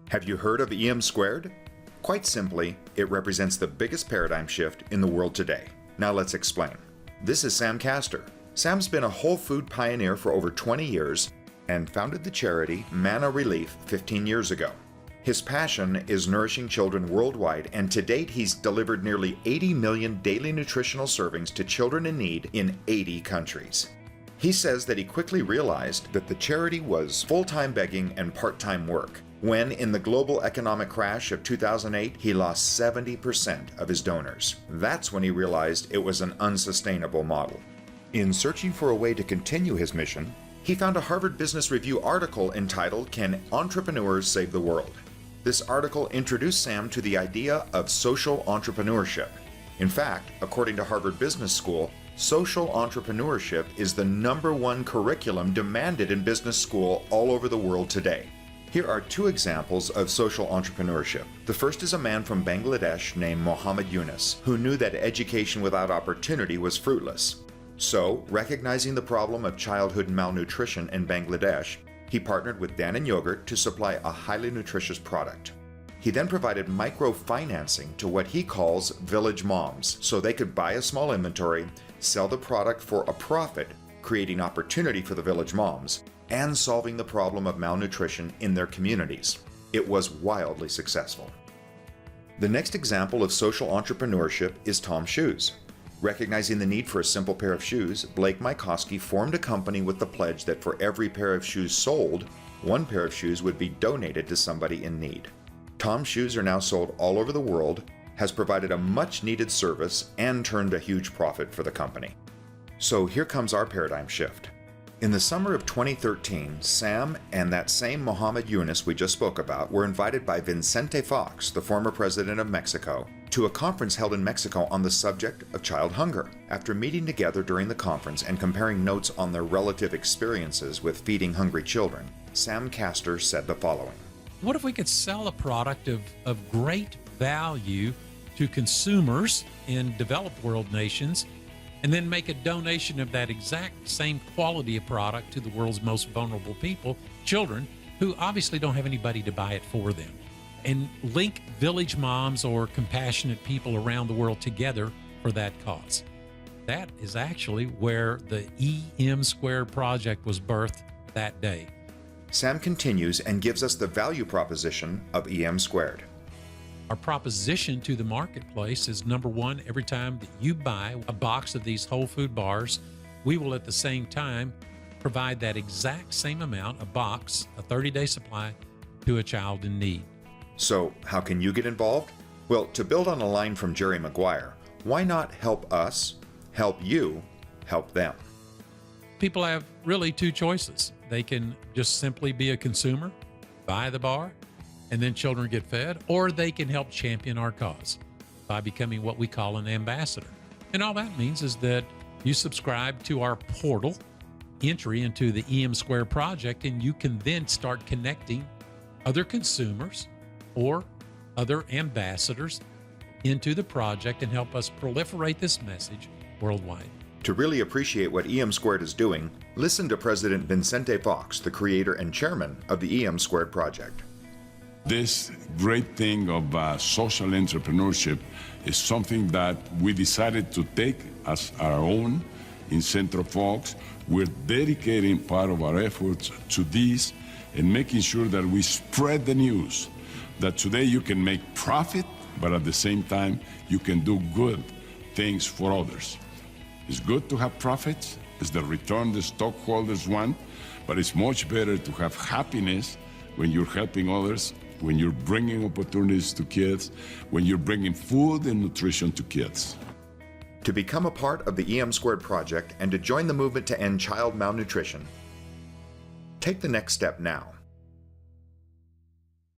Have you heard of EM squared? Quite simply, it represents the biggest paradigm shift in the world today. Now let's explain. This is Sam Castor. Sam's been a whole food pioneer for over 20 years and founded the charity Manna Relief 15 years ago. His passion is nourishing children worldwide, and to date he's delivered nearly 80 million daily nutritional servings to children in need in 80 countries. He says that he quickly realized that the charity was full-time begging and part-time work, when in the global economic crash of 2008 he lost 70% of his donors. That's when he realized it was an unsustainable model. In searching for a way to continue his mission, he found a Harvard Business Review article entitled, "Can Entrepreneurs Save the World?" This article introduced Sam to the idea of social entrepreneurship. In fact, according to Harvard Business School, social entrepreneurship is the #1 curriculum demanded in business school all over the world today. Here are two examples of social entrepreneurship. The first is a man from Bangladesh named Mohammed Yunus, who knew that education without opportunity was fruitless. So, recognizing the problem of childhood malnutrition in Bangladesh, he partnered with Dan & Yogurt to supply a highly nutritious product. He then provided microfinancing to what he calls village moms, so they could buy a small inventory, sell the product for a profit, creating opportunity for the village moms, and solving the problem of malnutrition in their communities. It was wildly successful. The next example of social entrepreneurship is Tom Shoes. Recognizing the need for a simple pair of shoes, Blake Mykoski formed a company with the pledge that for every pair of shoes sold, one pair of shoes would be donated to somebody in need. Tom's shoes are now sold all over the world, has provided a much-needed service, and turned a huge profit for the company. So here comes our paradigm shift. In the summer of 2013, Sam and that same Mohammed Yunus we just spoke about were invited by Vicente Fox, the former president of Mexico, to a conference held in Mexico on the subject of child hunger. After meeting together during the conference and comparing notes on their relative experiences with feeding hungry children, Sam Castor said the following. What if we could sell a product of great value to consumers in developed world nations and then make a donation of that exact same quality of product to the world's most vulnerable people, children, who obviously don't have anybody to buy it for them, and link village moms or compassionate people around the world together for that cause? That is actually where the EM Squared project was birthed that day. Sam continues and gives us the value proposition of EM Squared. Our proposition to the marketplace is, #1, every time that you buy a box of these whole food bars, we will at the same time provide that exact same amount, a box, a 30-day supply, to a child in need. So how can you get involved? Well, to build on a line from Jerry Maguire, why not help us, help you, help them? People have really two choices. They can just simply be a consumer, buy the bar, and then children get fed, or they can help champion our cause by becoming what we call an ambassador. And all that means is that you subscribe to our portal, entry into the EM Squared project, and you can then start connecting other consumers or other ambassadors into the project and help us proliferate this message worldwide. To really appreciate what EM Squared is doing, listen to President Vicente Fox, the creator and chairman of the EM Squared project. This great thing of social entrepreneurship is something that we decided to take as our own in Centro Fox. We're dedicating part of our efforts to this and making sure that we spread the news that today you can make profit, but at the same time, you can do good things for others. It's good to have profits, it's the return the stockholders want, but it's much better to have happiness when you're helping others, when you're bringing opportunities to kids, when you're bringing food and nutrition to kids. To become a part of the EM Squared project and to join the movement to end child malnutrition, take the next step now.